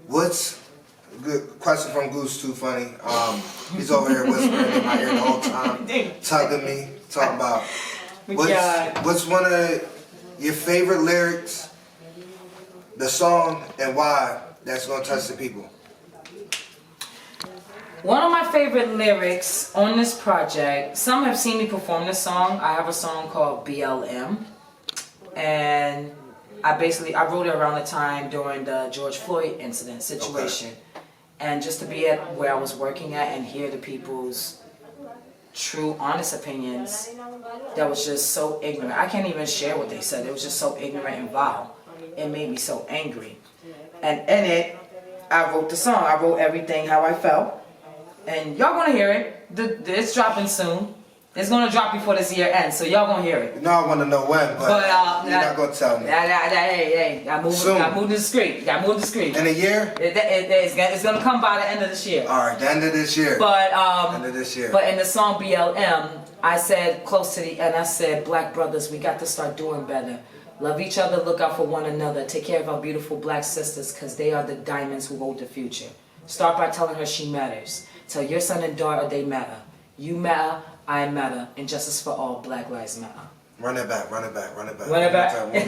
What's good question from Goose too funny? He's over here whispering in my ear the whole time, tugging me, talking about what's one of your favorite lyrics, the song, and why that's gonna touch the people. One of my favorite lyrics on this project, some have seen me perform this song. I have a song called BLM, and I wrote it around the time during the George Floyd incident situation. Okay. And just to be at where I was working at and hear the people's true, honest opinions, that was just so ignorant. I can't even share what they said. It was just so ignorant and vile. It made me so angry. And in it, I wrote the song. I wrote everything how I felt. And y'all gonna hear it. It's dropping soon. It's gonna drop before this year ends, so y'all gonna hear it. No, I wanna know when, but you're not gonna tell me. Hey, I moved discreet. I moved discreet. In a year? It's gonna come by the end of this year. All right, the end of this year. But end of this year. But in the song BLM, I said close to the end. I said, "Black brothers, we got to start doing better. Love each other, look out for one another. Take care of our beautiful black sisters, cause they are the diamonds who hold the future. Start by telling her she matters. Tell your son and daughter they matter. You matter, I matter. Injustice for all, Black Lives Matter." Run it back, run it back, run it back. Run it back. One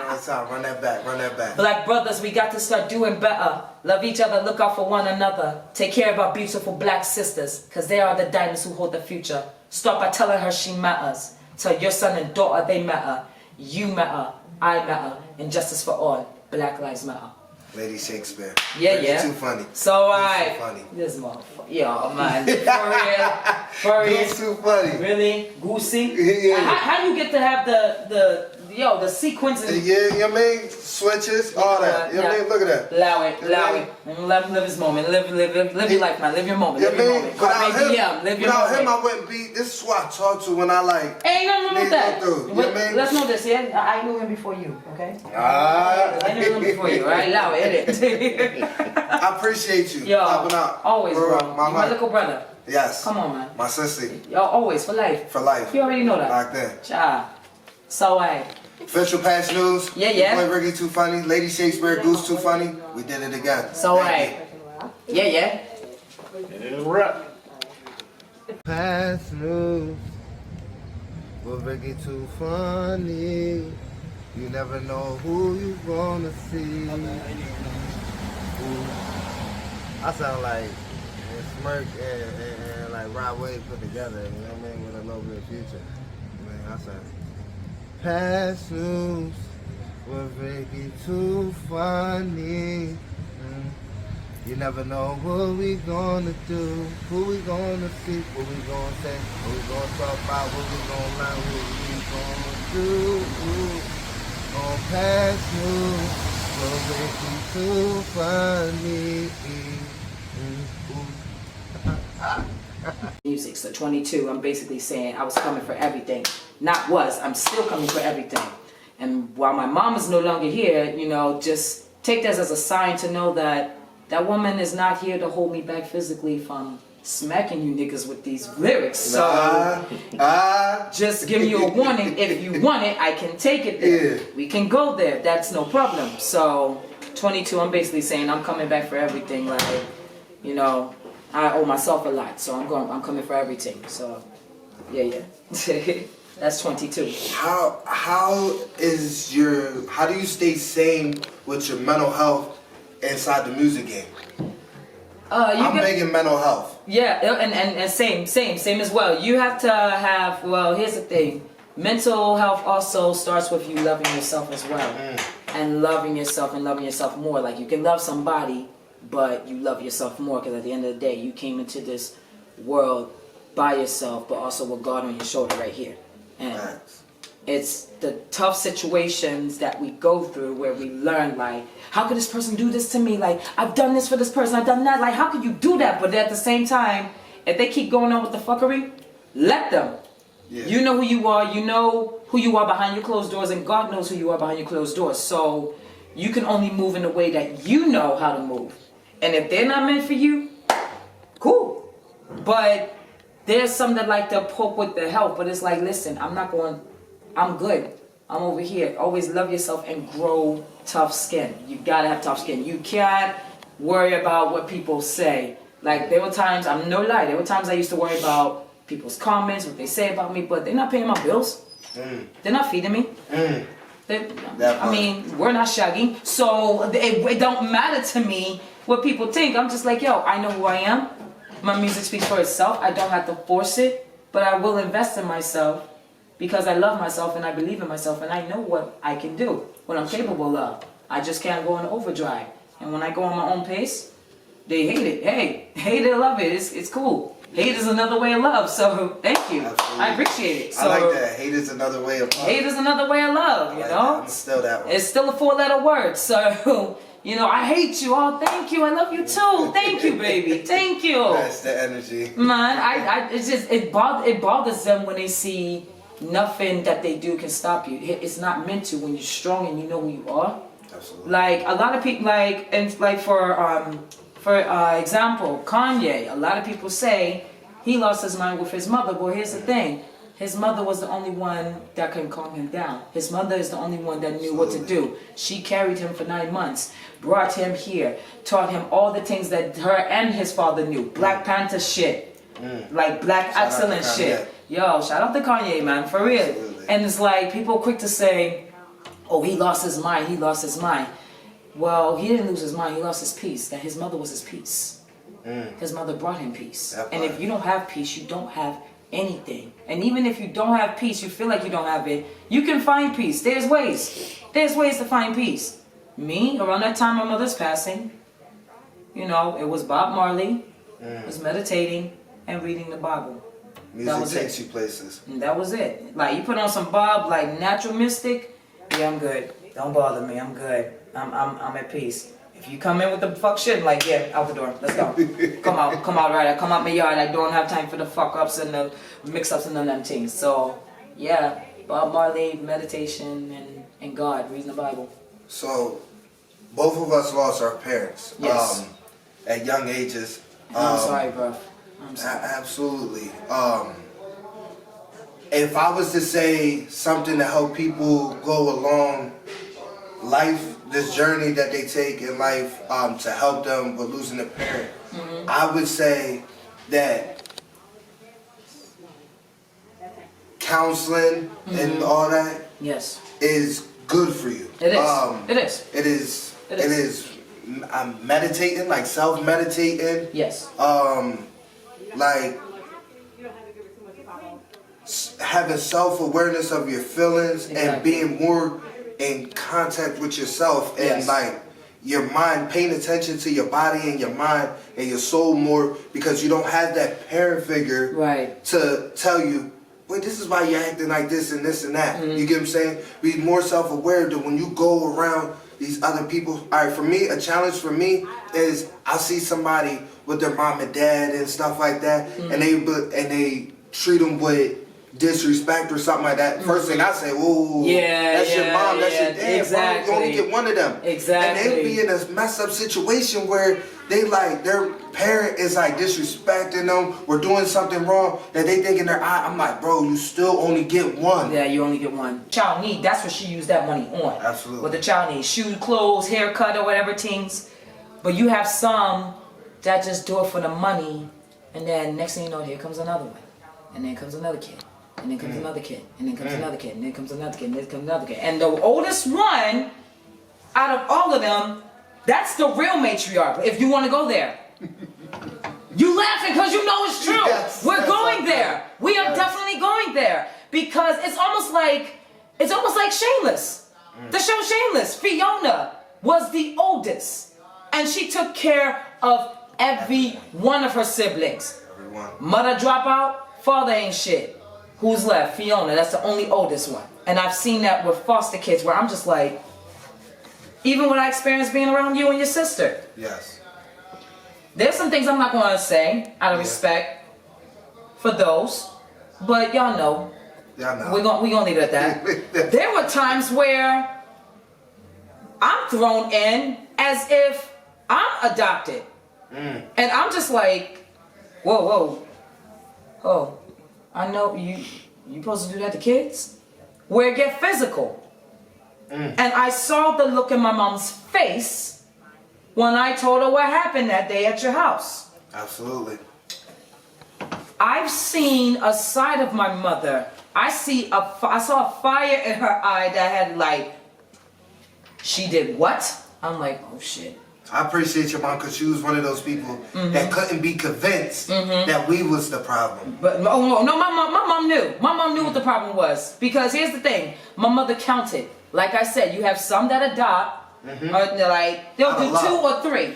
more time, run that back, run that back. Black brothers, we got to start doing better. Love each other, look out for one another. Take care of our beautiful black sisters, cause they are the diamonds who hold the future. Start by telling her she matters. Tell your son and daughter they matter. You matter, I matter. Injustice for all, Black Lives Matter. Lady Shakespeare. Yeah. Too funny. So too funny. This motherfucker. Yo, man. For real. Goose too funny. Really? Goosey? Yeah. How you get to have the sequences? Yeah, you know what I mean? Switches, all that. You know what I mean? Look at that. Allow it. Let him live his moment. Live your life, man. Live your moment. Live your moment. Without him, I wouldn't be. This is who I talk to when I like. Ain't nothing wrong with that. You know what I mean? Let's know this, yeah? I knew him before you, okay? I knew him before you, right? Allow it. I appreciate you. Yo, helping out. Always, bro. You my little brother. Yes. Come on, man. My sister. Yo, always, for life. For life. You already know that. Locked in. Cha. So, Official P.A.T.C.H news. Yeah. Boy Ricky too funny. Lady Shakespeare, Goose too funny. We did it again. So, Yeah. And rap. P.A.T.C.H news. Boy Ricky too funny. You never know who you gonna see. Ooh. I sound like Smirk and like Rod Wave put together, you know what I mean, with a little bit of future. I sound P.A.T.C.H news with Ricky too funny. You never know what we gonna do, who we gonna see, what we gonna say, what we gonna talk about, what we gonna learn, what we gonna do. On P.A.T.C.H news with Ricky too funny. Music, so 22, I'm basically saying I was coming for everything. I'm still coming for everything. And while my mom is no longer here, just take this as a sign to know that that woman is not here to hold me back physically from smacking you niggas with these lyrics. So just giving you a warning, if you want it, I can take it there. Yeah. We can go there, that's no problem. So 22, I'm basically saying I'm coming back for everything. Like, I owe myself a lot, so I'm coming for everything. So yeah. That's 22. How do you stay sane with your mental health inside the music game? I'm big in mental health. Yeah, and same as well. You have to have, here's the thing. Mental health also starts with you loving yourself as well. And loving yourself more. Like, you can love somebody, but you love yourself more, because at the end of the day, you came into this world by yourself, but also with God on your shoulder right here. And it's the tough situations that we go through where we learn, like, how could this person do this to me? Like, I've done this for this person, I've done that. Like, how could you do that? But at the same time, if they keep going on with the fuckery, let them. Yeah. You know who you are. You know who you are behind your closed doors, and God knows who you are behind your closed doors. So you can only move in the way that you know how to move. And if they're not meant for you, cool. But there's some that like to poke with the help, but it's like, listen, I'm good. I'm over here. Always love yourself and grow tough skin. You gotta have tough skin. You can't worry about what people say. Like, there were times, I'm no lie, there were times I used to worry about people's comments, what they say about me, but they're not paying my bills. They're not feeding me. I mean, we're not shagging, so it don't matter to me what people think. I'm just like, yo, I know who I am. My music speaks for itself. I don't have to force it, but I will invest in myself because I love myself and I believe in myself and I know what I can do, what I'm capable of. I just can't go on overdrive. And when I go on my own pace, they hate it. Hey, hate it or love it. It's cool. Hate is another way of love, so thank you. Absolutely. I appreciate it. So, I like that. Hate is another way of love. Hate is another way of love, you know? I'm still that one. It's still a 4-letter word, so, you know, I hate you. Oh, thank you. I love you too. Thank you, baby. Thank you. That's the energy. Man, it's just, it bothers them when they see nothing that they do can stop you. It's not meant to when you're strong and you know who you are. Absolutely. Like, a lot of people, for example, Kanye, a lot of people say he lost his mind with his mother. Well, here's the thing. His mother was the only one that can calm him down. His mother is the only one that knew what to do. She carried him for 9 months, brought him here, taught him all the things that her and his father knew. Black Panther shit. Like black excellence shit. Yo, shout out to Kanye, man, for real. Absolutely. And it's like, people quick to say, oh, he lost his mind, he lost his mind. Well, he didn't lose his mind, he lost his peace. That his mother was his peace. His mother brought him peace. And if you don't have peace, you don't have anything. And even if you don't have peace, you feel like you don't have it, you can find peace. There's ways. There's ways to find peace. Me, around that time my mother's passing, you know, it was Bob Marley, it was meditating and reading the Bible. Music takes you places. And that was it. Like, you put on some Bob, like Natural Mystic, yeah, I'm good. Don't bother me, I'm good. I'm at peace. If you come in with the fuck shit, I'm like, yeah, out the door. Let's go. Come out right. I come out my yard. I don't have time for the fuck ups and the mix ups and none of them things. So, yeah, Bob Marley, meditation, and God, reading the Bible. So, both of us lost our parents. Yes. At young ages. I'm sorry, bro. I'm sorry. Absolutely. If I was to say something to help people go along life, this journey that they take in life, to help them with losing a parent, I would say that counseling and all that is good for you. It is. It is meditating, like self-meditating. Yes. Like having self-awareness of your feelings and being more in contact with yourself and like your mind, paying attention to your body and your mind and your soul more, because you don't have that parent figure to tell you, wait, this is why you're acting like this and this and that. You get what I'm saying? Be more self-aware that when you go around these other people. All right, for me, a challenge for me is I see somebody with their mom and dad and stuff like that, and they treat them with disrespect or something like that. First thing I say, "Whoa, that's your mom, that's your dad. Bro, you only get one of them." And they be in a messed up situation where they like their parent is like disrespecting them or doing something wrong that they think in their eye. I'm like, bro, you still only get one. Yeah, you only get one. Child need, that's what she used that money on. Absolutely. What the child needs, shoes, clothes, haircut, or whatever things. But you have some that just do it for the money, and then next thing you know, here comes another one, and then comes another kid. And then comes another kid, and then comes another kid, and then comes another kid, and then comes another kid. And the oldest one, out of all of them, that's the real matriarch, if you want to go there. You laughing because you know it's true. Yes, We're going there. We are definitely going there. Because it's almost like Shameless. The show Shameless. Fiona was the oldest. And she took care of every one of her siblings. Everyone. Mother drop out, father ain't shit. Who's left? Fiona, that's the only oldest one. And I've seen that with foster kids where I'm just like, even when I experienced being around you and your sister. Yes. There's some things I'm not going to say out of respect for those, but y'all know. Y'all know. We're gonna leave it at that. There were times where I'm thrown in as if I'm adopted. And I'm just like, whoa. Oh, I know you supposed to do that to kids? Where it get physical. And I saw the look in my mom's face when I told her what happened that day at your house. Absolutely. I've seen a side of my mother. I saw a fire in her eye that had like, she did what? I'm like, oh shit. I appreciate your mom because she was one of those people that couldn't be convinced that we was the problem. But no, my mom knew. My mom knew what the problem was. Because here's the thing, my mother counted. Like I said, you have some that adopt, or like they'll do 2 or 3,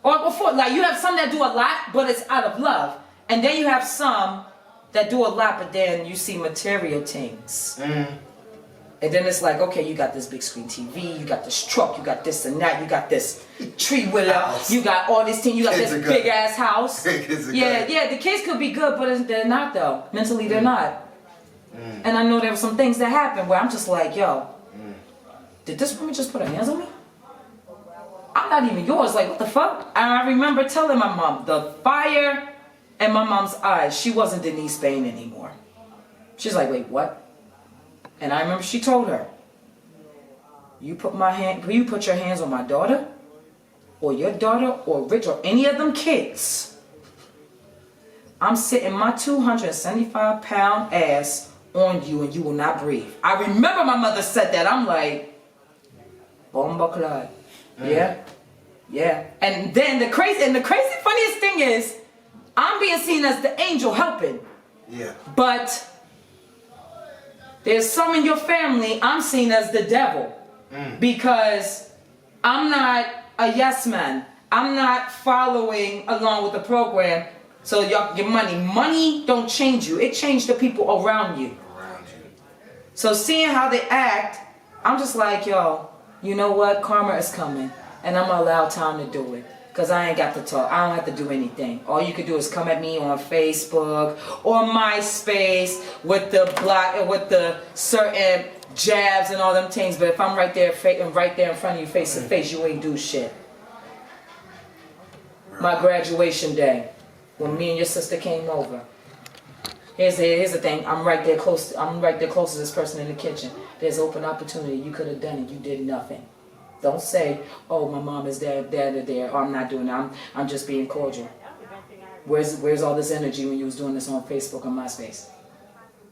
or 4. Like you have some that do a lot, but it's out of love, and then you have some that do a lot, but then you see material things. And then it's like, okay, you got this big screen TV, you got this truck, you got this and that, you got this tree willow, you got all this thing, you got this big ass house. Yeah, the kids could be good, but they're not though. Mentally, they're not. And I know there were some things that happened where I'm just like, yo, did this woman just put her hands on me? I'm not even yours. Like, what the fuck? And I remember telling my mom, the fire in my mom's eyes, she wasn't Denise Bain anymore. She's like, wait, what? And I remember she told her, you put your hands on my daughter, or your daughter, or Rich, or any of them kids, I'm sitting my 275-pound ass on you and you will not breathe. I remember my mother said that. I'm like, bomba clot. Yeah. And then the crazy funniest thing is, I'm being seen as the angel helping. Yeah. But there's some in your family I'm seen as the devil. Because I'm not a yes man. I'm not following along with the program. So your money don't change you. It changed the people around you. So seeing how they act, I'm just like, yo, you know what? Karma is coming. And I'm going to allow time to do it. Because I ain't got to talk. I don't have to do anything. All you can do is come at me on Facebook or MySpace with the certain jabs and all them things. But if I'm right there in front of you face to face, you ain't do shit. My graduation day, when me and your sister came over. Here's the thing. I'm right there close to this person in the kitchen. There's open opportunity. You could have done it. You did nothing. Don't say, oh, my mom is there, or I'm not doing that. I'm just being cordial. Where's all this energy when you was doing this on Facebook or MySpace?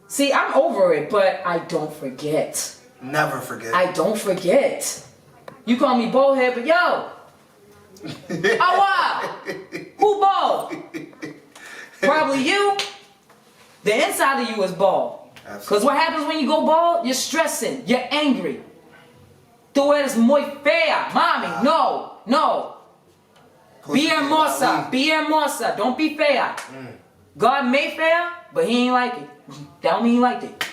See, I'm over it, but I don't forget. Never forget. I don't forget. You call me baldhead, but yo, oh wow, who bald? Probably you. The inside of you is bald. Because what happens when you go bald? You're stressing. You're angry. Tú eres muy fea, mommy. No. Be hermosa. Don't be fea. God made fea, but he ain't like it. That don't mean he liked it.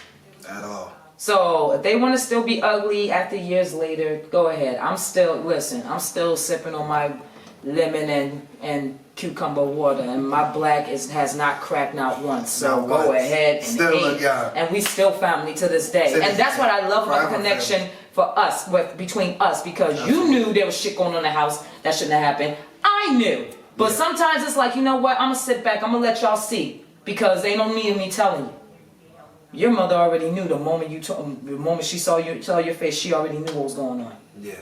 At all. So if they want to still be ugly after years later, go ahead. I'm still sipping on my lemon and cucumber water, and my black has not cracked not once. So go ahead and still hate. And we still family to this day. And that's what I love about the connection for us, between us, because you knew there was shit going on in the house that shouldn't have happened. I knew. But sometimes it's like, you know what? I'm going to sit back. I'm going to let y'all see, because they don't need me telling you. Your mother already knew the moment she saw your face, she already knew what was going on. Yeah.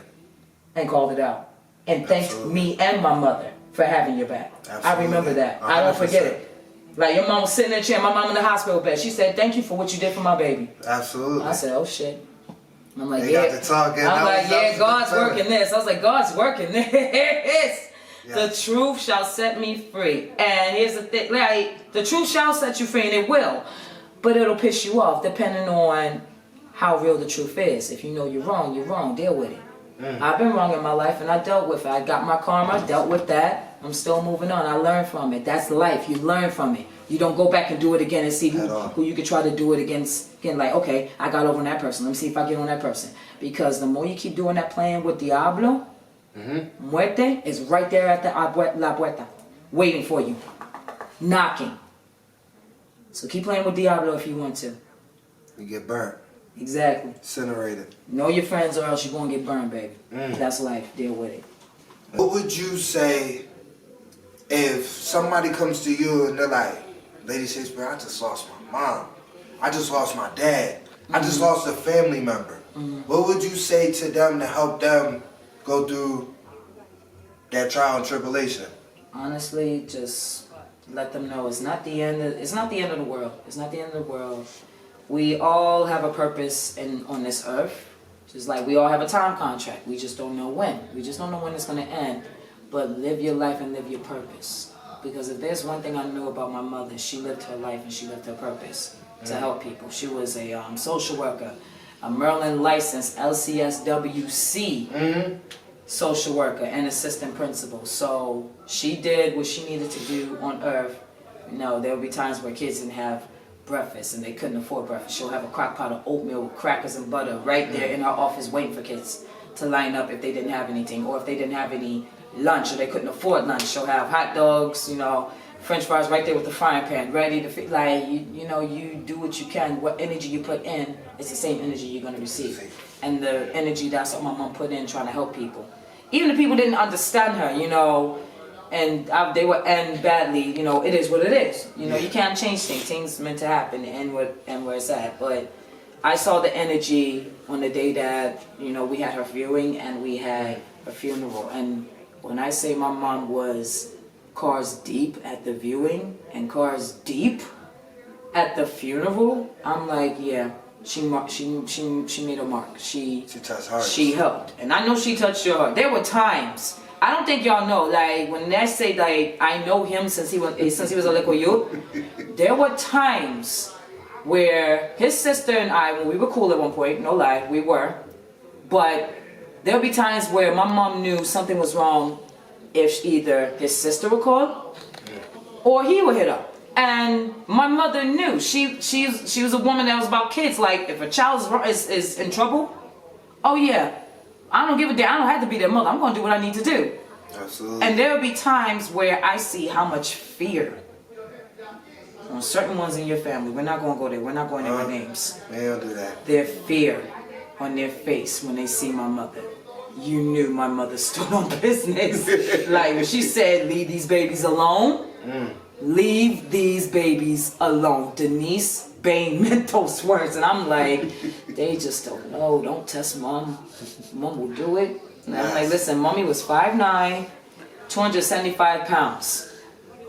And called it out. And thanked me and my mother for having your back. Absolutely. I remember that. 100%. I don't forget it. Like your mom was sitting in a chair, my mom in the hospital bed. She said, thank you for what you did for my baby. Absolutely. I said, oh shit. I'm like, God's working this. I was like, God's working this. Yeah. The truth shall set me free. And here's the thing, like, the truth shall set you free, and it will. But it'll piss you off depending on how real the truth is. If you know you're wrong, deal with it. I've been wrong in my life and I dealt with it. I got my karma, dealt with that. I'm still moving on. I learned from it. That's life. You learn from it. You don't go back and do it again and see who you could try to do it against. Again, like, okay, I got over on that person. Let me see if I get on that person. Because the more you keep doing that playing with Diablo, muerte is right there at the la puerta, waiting for you, knocking. So keep playing with Diablo if you want to. You get burnt. Exactly. Incinerated. Know your friends or else you're going to get burned, baby. That's life. Deal with it. What would you say if somebody comes to you and they're like, Lady Shakespeare, I just lost my mom. I just lost my dad. I just lost a family member. what would you say to them to help them go through that trial and tribulation? Honestly, just let them know it's not the end. It's not the end of the world. It's not the end of the world. We all have a purpose on this earth. Just like we all have a time contract. We just don't know when. We just don't know when it's going to end. But live your life and live your purpose. Because if there's one thing I know about my mother, she lived her life and she lived her purpose to help people. She was a social worker, a Maryland licensed LCSWC social worker and assistant principal. So she did what she needed to do on earth. You know, there would be times where kids didn't have breakfast and they couldn't afford breakfast. She'll have a crock pot of oatmeal with crackers and butter right there in her office waiting for kids to line up if they didn't have anything, or if they didn't have any lunch or they couldn't afford lunch. She'll have hot dogs, you know, French fries right there with the frying pan ready to fit. Like, you know, you do what you can. What energy you put in, it's the same energy you're going to receive. And the energy, that's what my mom put in trying to help people. Even if people didn't understand her, you know, and they would end badly, you know, it is what it is. You know, you can't change things. Things meant to happen and where it's at. But I saw the energy on the day that, you know, we had her viewing and we had a funeral. And when I say my mom was cars deep at the viewing and cars deep at the funeral, I'm like, yeah, she made a mark. She touched hearts. She helped. And I know she touched your heart. There were times, I don't think y'all know, like when they say like I know him since he was a little youth, there were times where his sister and I, when we were cool at one point, no lie, we were, but there'll be times where my mom knew something was wrong if either his sister would call or he would hit up. And my mother knew. She was a woman that was about kids. Like, if a child is in trouble, oh yeah, I don't give a damn. I don't have to be their mother. I'm going to do what I need to do. Absolutely. And there'll be times where I see how much fear on certain ones in your family. We're not going to go there. We're not going into names. They don't do that. Their fear on their face when they see my mother. You knew my mother stood on business. Like when she said, leave these babies alone. Leave these babies alone. Denise Bain Mentos words. And I'm like, they just don't know. Don't test mom. Mom will do it. And I'm like, listen, mommy was 5'9", 275 pounds.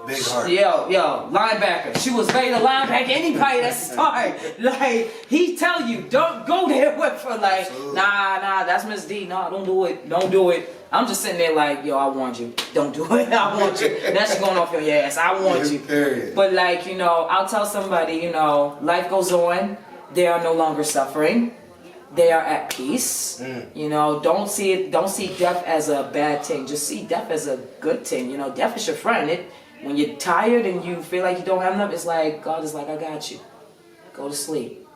Big heart. Yo, linebacker. She was ready to lineback anybody that started. Like, he tell you, don't go there with her. Like, absolutely. Nah, that's Miss D. Nah, don't do it. Don't do it. I'm just sitting there like, yo, I warned you. Don't do it. I want you. Now she's going off your ass. I want you. Period. But like, you know, I'll tell somebody, you know, life goes on. They are no longer suffering. They are at peace. You know, don't see death as a bad thing. Just see death as a good thing. You know, death is your friend. When you're tired and you feel like you don't have enough, it's like, God is like, I got you. Go to sleep.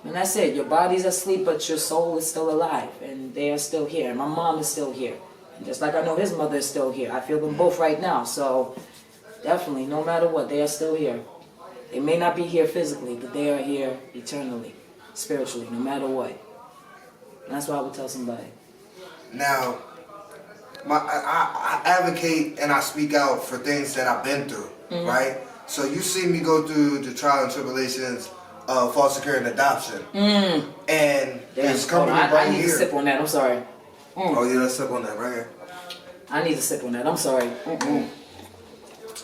And that's it. Your body's asleep, but your soul is still alive. And they are still here. And my mom is still here. And just like I know his mother is still here. I feel them both right now. So definitely, no matter what, they are still here. They may not be here physically, but they are here eternally, spiritually, no matter what. And that's what I would tell somebody. Now, I advocate and I speak out for things that I've been through, right? So you see me go through the trial and tribulations of foster care and adoption. And this company right here. I need to sip on that, I'm sorry. Oh yeah, let's sip on that right here. I need to sip on that, I'm sorry.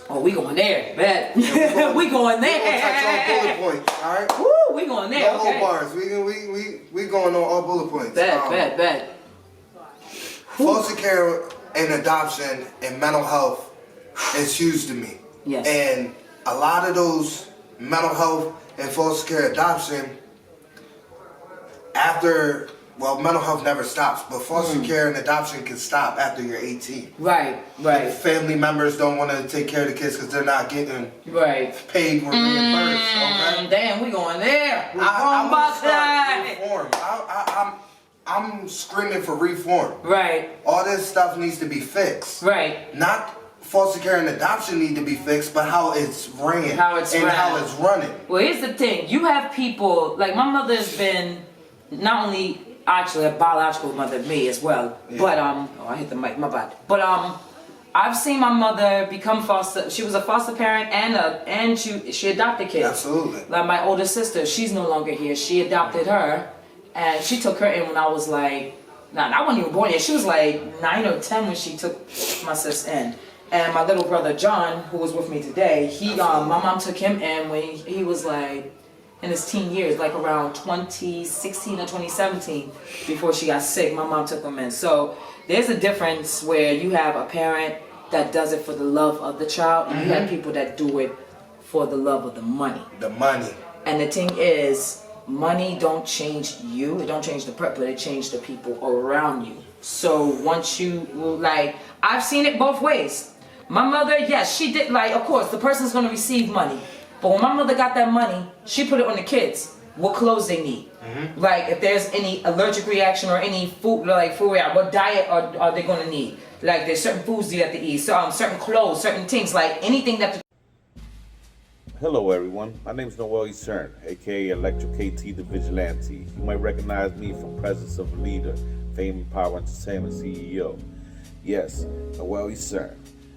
Oh, we going there, bet. Yeah, we going there. We're gonna touch all bullet points, all right? Woo, we going there, no okay. whole bars. We going on all bullet points. Bet. Foster care and adoption and mental health is huge to me. Yes. And a lot of those mental health and foster care adoption, mental health never stops, but foster care and adoption can stop after you're 18. Right. If family members don't want to take care of the kids because they're not getting paid or reimbursed. Okay? Damn, we going there. I'm screaming for reform. Right. All this stuff needs to be fixed. Right. Not foster care and adoption need to be fixed, but how it's ran how it's running. Well, here's the thing. You have people, like my mother's been not only actually a biological mother of me as well, but I hit the mic, my bad. But I've seen my mother become foster. She was a foster parent and she adopted kids. Absolutely. Like my older sister, she's no longer here. She adopted her. and she took her in when I was like, I wasn't even born yet. She was like 9 or 10 when she took my sis in. And my little brother John, who was with me today, my mom took him in when he was like in his teen years, like around 2016 or 2017, before she got sick. My mom took him in. So there's a difference where you have a parent that does it for the love of the child, and you have people that do it for the love of the money. The money. And the thing is, money don't change you, it don't change the person, but it changes the people around you. So once you, like, I've seen it both ways. My mother, yes, she did, like, of course, the person's going to receive money. But when my mother got that money, she put it on the kids, what clothes they need. Like, if there's any allergic reaction or any food, like food reaction, what diet are they going to need? Like, there's certain foods you have to eat, so, certain clothes, certain things, like anything that the Hello everyone, my name is Noel Cern, aka Electro KT the Vigilante. You might recognize me from Presence of a Leader, Fame and Power Entertainment CEO. Yes, Noel Cern.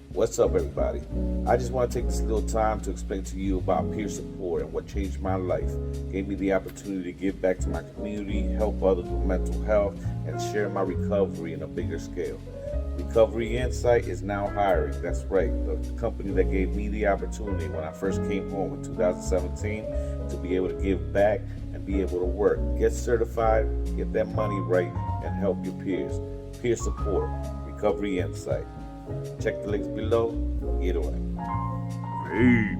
What's up everybody? I just want to take this little time to explain to you about peer support and what changed my life, gave me the opportunity to give back to my community, help others with mental health, and share my recovery in a bigger scale. Recovery Insight is now hiring. That's right, the company that gave me the opportunity when I first came home in 2017 to be able to give back and be able to work. Get certified, get that money right, and help your peers. Peer support, Recovery Insight. Check the links below. Get away. Hey.